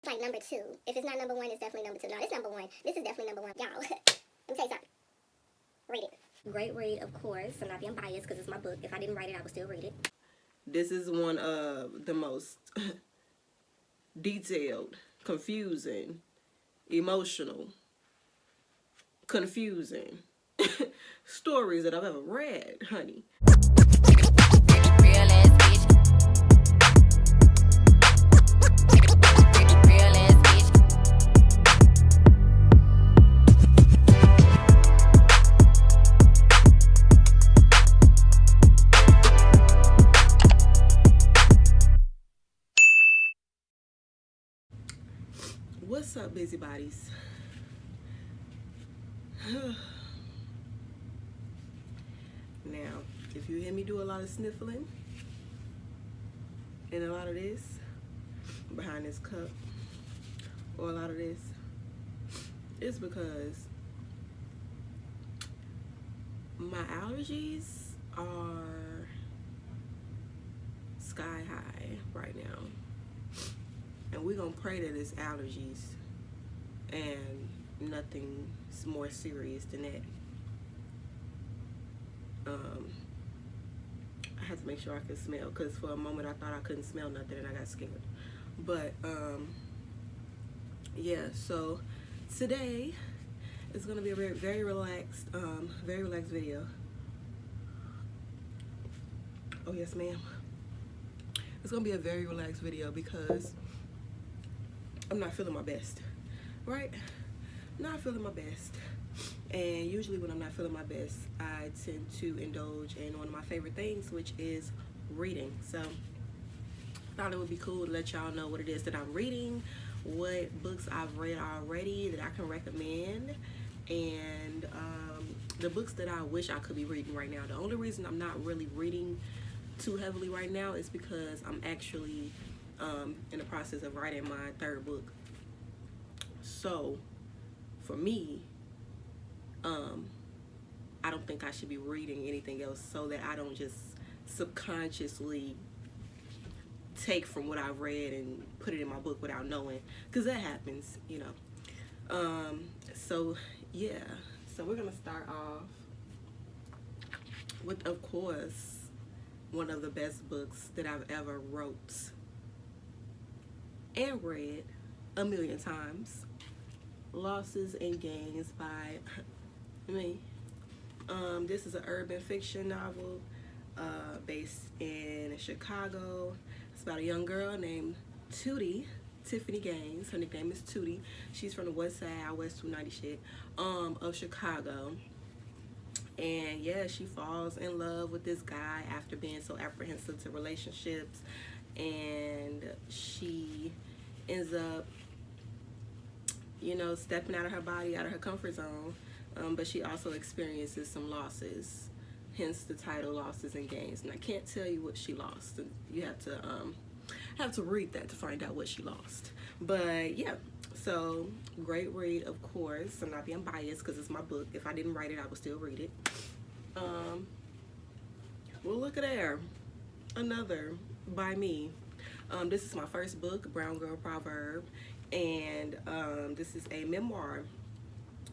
like number 2. If it's not number 1, it's definitely number 2. No, it's number 1. This is definitely number 1. Y'all, let me tell you something. Read it. Great read, of course. I'm not being biased because it's my book. If I didn't write it, I would still read it. This is one of the most detailed, confusing, emotional, confusing stories that I've ever read, honey. Real ass bitch. Real ass bitch. What's up, busybodies? Now, if you hear me do a lot of sniffling and a lot of this behind this cup, or a lot of this, it's because my allergies are sky high right now. And we're gonna pray that it's allergies and nothing's more serious than that. I had to make sure I could smell, because for a moment I thought I couldn't smell nothing and I got scared. But yeah, so today it's gonna be a very relaxed video. Oh yes, ma'am. It's gonna be a very relaxed video because I'm not feeling my best, right? Not feeling my best. And usually when I'm not feeling my best, I tend to indulge in one of my favorite things, which is reading. So I thought it would be cool to let y'all know what it is that I'm reading, what books I've read already that I can recommend, and the books that I wish I could be reading right now. The only reason I'm not really reading too heavily right now is because I'm actually in the process of writing my 3rd book. So for me, I don't think I should be reading anything else, so that I don't just subconsciously take from what I've read and put it in my book without knowing, because that happens, you know. So yeah, so we're gonna start off with, of course, one of the best books that I've ever wrote and read a million times, Losses and Gains by me. This is an urban fiction novel based in Chicago. It's about a young girl named Tiffany Gaines. Her nickname is Tootie. She's from the West Side, West 290 shit, of Chicago. And yeah, she falls in love with this guy after being so apprehensive to relationships, and she ends up, you know, stepping out of her body, out of her comfort zone, but she also experiences some losses, hence the title, Losses and Gains. And I can't tell you what she lost. You have to read that to find out what she lost. But yeah, so great read, of course. I'm not being biased because it's my book. If I didn't write it, I would still read it. Well, look at there, another by me. This is my first book, Brown Girl Proverb, and this is a memoir.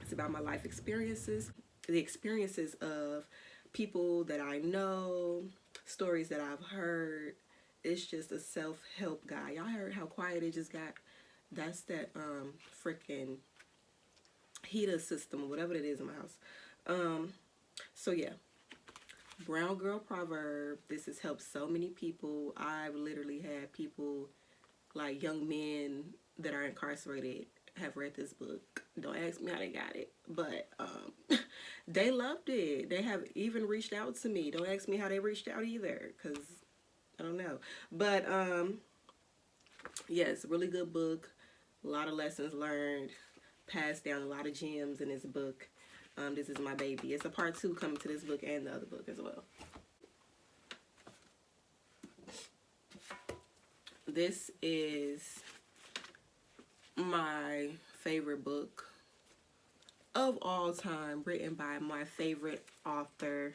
It's about my life experiences, the experiences of people that I know, stories that I've heard. It's just a self-help guy. Y'all heard how quiet it just got? That's that freaking heater system or whatever it is in my house. So yeah, Brown Girl Proverb. This has helped so many people. I've literally had people, like young men that are incarcerated, have read this book. Don't ask me how they got it, but they loved it. They have even reached out to me. Don't ask me how they reached out either, because I don't know. But yeah, it's a really good book. A lot of lessons learned, passed down, a lot of gems in this book. This is my baby. It's a part 2 coming to this book and the other book as well. This is my favorite book of all time, written by my favorite author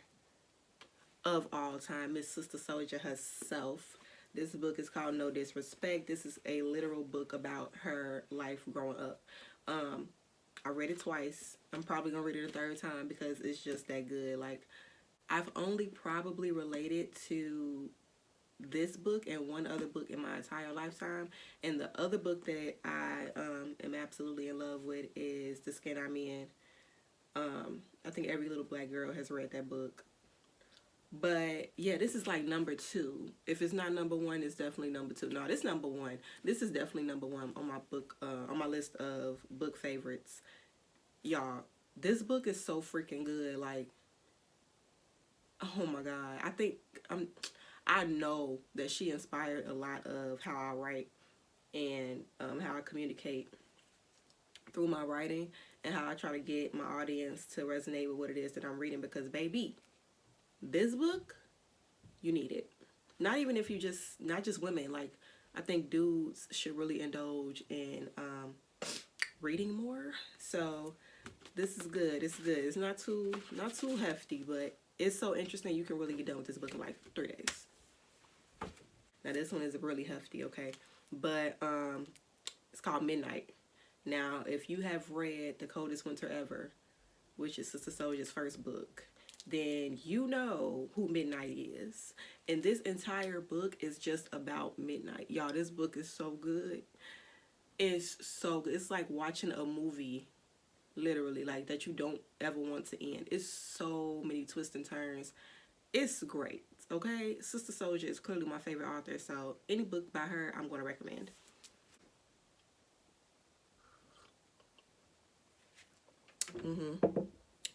of all time, Miss Sister Soldier herself, This book is called No Disrespect. This is a literal book about her life growing up. I read it twice. I'm probably gonna read it a third time because it's just that good. Like, I've only probably related to this book and one other book in my entire lifetime, and the other book that I am absolutely in love with is The Skin I'm In. I think every little black girl has read that book. But yeah, this is like number 2. If it's not number 1, it's definitely number 2. No, this number 1. This is definitely number 1 on my book, on my list of book favorites. Y'all, this book is so freaking good. Like, oh my God. I know that she inspired a lot of how I write and how I communicate through my writing, and how I try to get my audience to resonate with what it is that I'm reading, because baby, this book, you need it. Not even if you not just women. Like, I think dudes should really indulge in reading more. So this is good. It's good. It's not too hefty, but it's so interesting. You can really get done with this book in like 3 days. Now this one is really hefty, okay? But it's called Midnight. Now, if you have read The Coldest Winter Ever, which is Sister Soldier's first book, then you know who Midnight is. And this entire book is just about midnight. Y'all, this book is so good. It's so good. It's like watching a movie, literally, like, that you don't ever want to end. It's so many twists and turns. It's great, okay? Sister Soldier is clearly my favorite author, so any book by her, I'm going to recommend.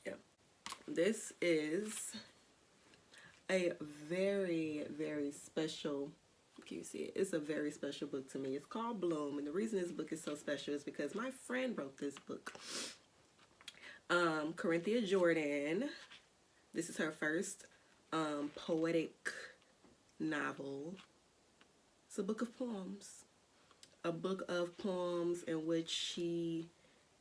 Yeah. This is a very, very special, can you see it? It's a very special book to me. It's called Bloom, and the reason this book is so special is because my friend wrote this book. Corinthia Jordan. This is her first poetic novel. It's a book of poems. A book of poems in which she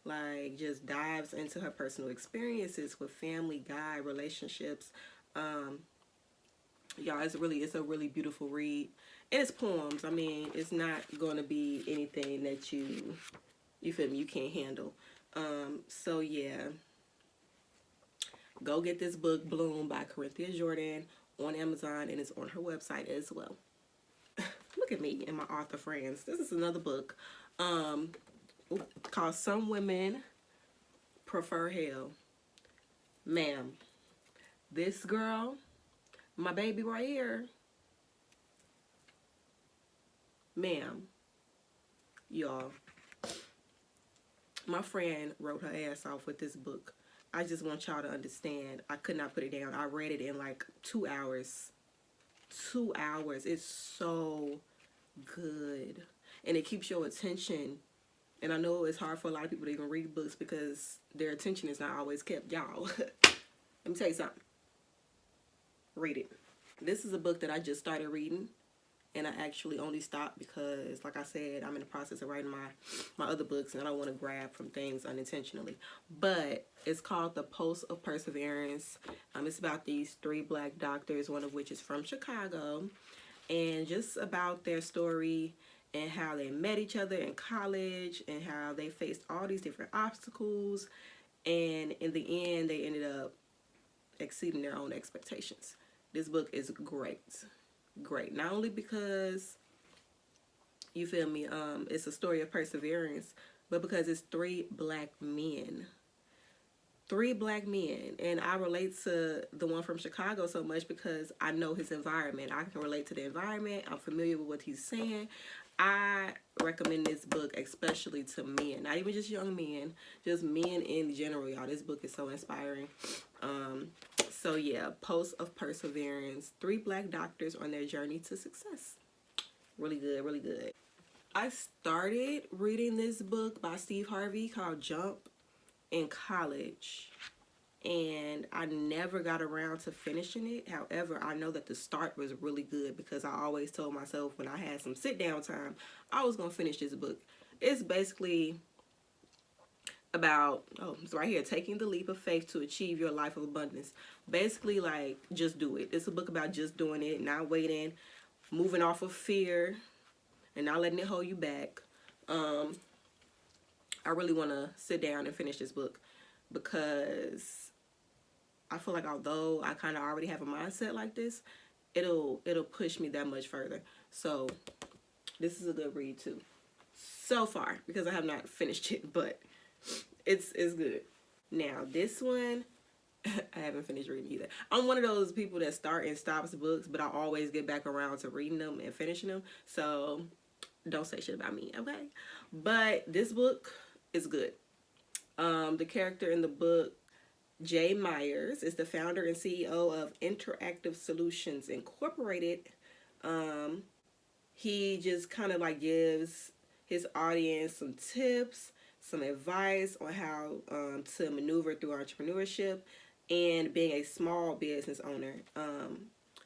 like just dives into her personal experiences with family, guy, relationships. Y'all, it's a really beautiful read. And it's poems. I mean, it's not going to be anything that you feel me, you can't handle. So yeah, go get this book, Bloom by Corinthia Jordan, on Amazon, and it's on her website as well. Look at me and my author friends. This is another book called Some Women Prefer Hell. Ma'am, this girl, my baby right here, ma'am, y'all, my friend wrote her ass off with this book. I just want y'all to understand, I could not put it down. I read it in like 2 hours. 2 hours. It's so good. And it keeps your attention. And I know it's hard for a lot of people to even read books because their attention is not always kept. Y'all, let me tell you something. Read it. This is a book that I just started reading, and I actually only stopped because, like I said, I'm in the process of writing my other books, and I don't want to grab from things unintentionally. But it's called The Pulse of Perseverance. It's about these 3 black doctors, one of which is from Chicago, and just about their story and how they met each other in college and how they faced all these different obstacles, and in the end, they ended up exceeding their own expectations. This book is great. Great. Not only because, you feel me, it's a story of perseverance, but because it's 3 black men. 3 black men. And I relate to the one from Chicago so much because I know his environment. I can relate to the environment. I'm familiar with what he's saying. I recommend this book especially to men. Not even just young men. Just men in general, y'all. This book is so inspiring. So yeah, Pulse of Perseverance. 3 black doctors on their journey to success. Really good, really good. I started reading this book by Steve Harvey called Jump in college, and I never got around to finishing it. However, I know that the start was really good because I always told myself when I had some sit down time, I was going to finish this book. It's basically about, it's right here, taking the leap of faith to achieve your life of abundance. Basically, like, just do it. It's a book about just doing it, not waiting moving off of fear and not letting it hold you back. I really want to sit down and finish this book because I feel like although I kind of already have a mindset like this, it'll push me that much further. So this is a good read too, so far, because I have not finished it, but it's good. Now this one, I haven't finished reading either. I'm one of those people that start and stops books, but I always get back around to reading them and finishing them. So don't say shit about me, okay? But this book is good. The character in the book, Jay Myers, is the founder and CEO of Interactive Solutions Incorporated. He just kind of like gives his audience some tips, some advice on how to maneuver through entrepreneurship and being a small business owner.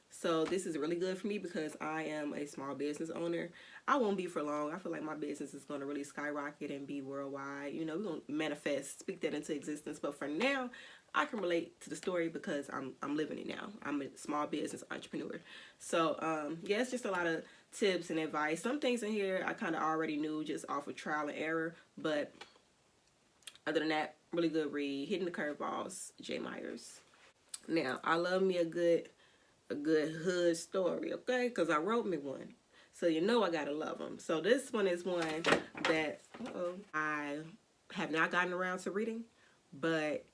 So this is really good for me because I am a small business owner. I won't be for long. I feel like my business is going to really skyrocket and be worldwide. You know, we're going to manifest, speak that into existence. But for now, I can relate to the story because I'm living it now. I'm a small business entrepreneur. So, yeah, it's just a lot of tips and advice. Some things in here I kind of already knew just off of trial and error. But other than that, really good read. Hitting the curveballs, Jay Myers. Now, I love me a good hood story, okay? Because I wrote me one. So you know I gotta love them. So this one is one that I have not gotten around to reading, but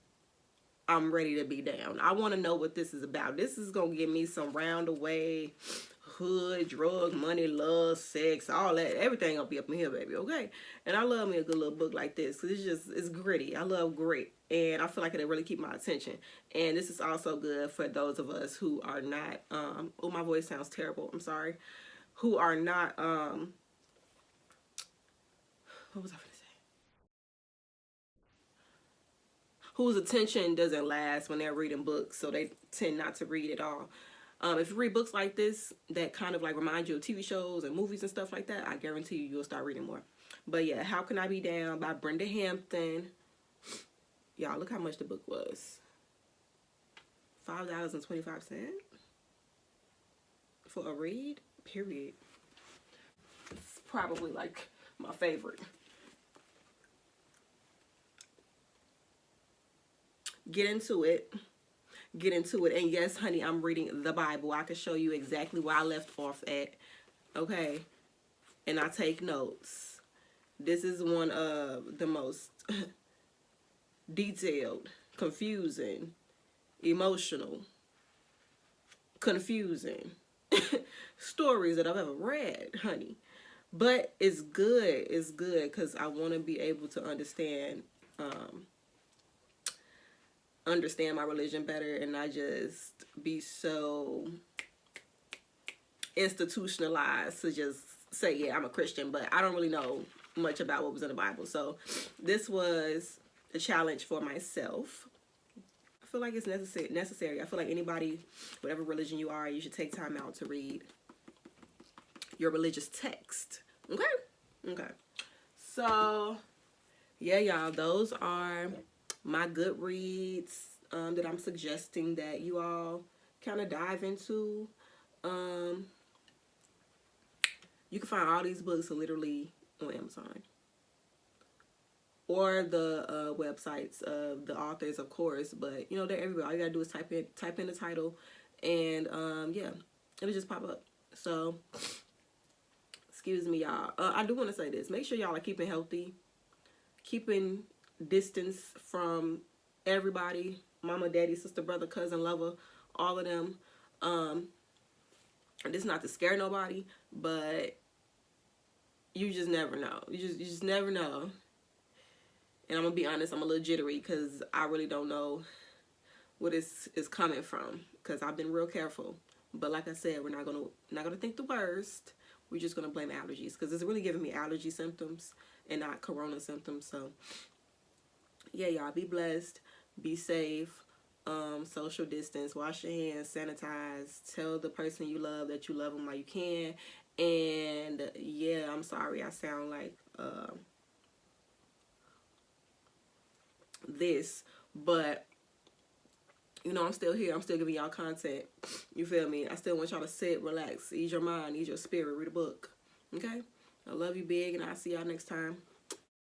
I'm ready to be down. I want to know what this is about. This is going to give me some roundaway, hood, drug, money, love, sex, all that. Everything will be up in here, baby, okay? And I love me a good little book like this because it's gritty. I love grit. And I feel like it'll really keep my attention. And this is also good for those of us who are not, oh, my voice sounds terrible. I'm sorry. Who are not, what was I going to say? Whose attention doesn't last when they're reading books, so they tend not to read at all. If you read books like this that kind of like remind you of TV shows and movies and stuff like that, I guarantee you'll start reading more. But yeah, How Can I Be Down by Brenda Hampton. Y'all, look how much the book was. $5.25 for a read, period. It's probably like my favorite. Get into it. And yes, honey, I'm reading the Bible. I can show you exactly where I left off at, okay? And I take notes. This is one of the most detailed, confusing, emotional, confusing stories that I've ever read, honey. But it's good. It's good because I want to be able to understand my religion better and not just be so institutionalized to just say, yeah, I'm a Christian, but I don't really know much about what was in the Bible. So this was a challenge for myself. I feel like it's necessary. I feel like anybody, whatever religion you are, you should take time out to read your religious text. Okay. So yeah, y'all, those are my good reads that I'm suggesting that you all kind of dive into. You can find all these books literally on Amazon or the websites of the authors, of course. But you know, they're everywhere. All you gotta do is type in the title, and yeah, it'll just pop up. So excuse me, y'all. I do want to say this. Make sure y'all are keeping healthy, keeping distance from everybody, mama, daddy, sister, brother, cousin, lover, all of them. This is not to scare nobody, but you just never know. You just never know. And I'm gonna be honest, I'm a little jittery because I really don't know what is coming from because I've been real careful. But like I said, we're not gonna think the worst. We're just gonna blame allergies because it's really giving me allergy symptoms and not corona symptoms. So yeah, y'all, be blessed, be safe, social distance, wash your hands, sanitize, tell the person you love that you love them while you can. And yeah, I'm sorry I sound like this, but you know, I'm still here. I'm still giving y'all content. You feel me? I still want y'all to sit, relax, ease your mind, ease your spirit, read a book. Okay? I love you big, and I'll see y'all next time.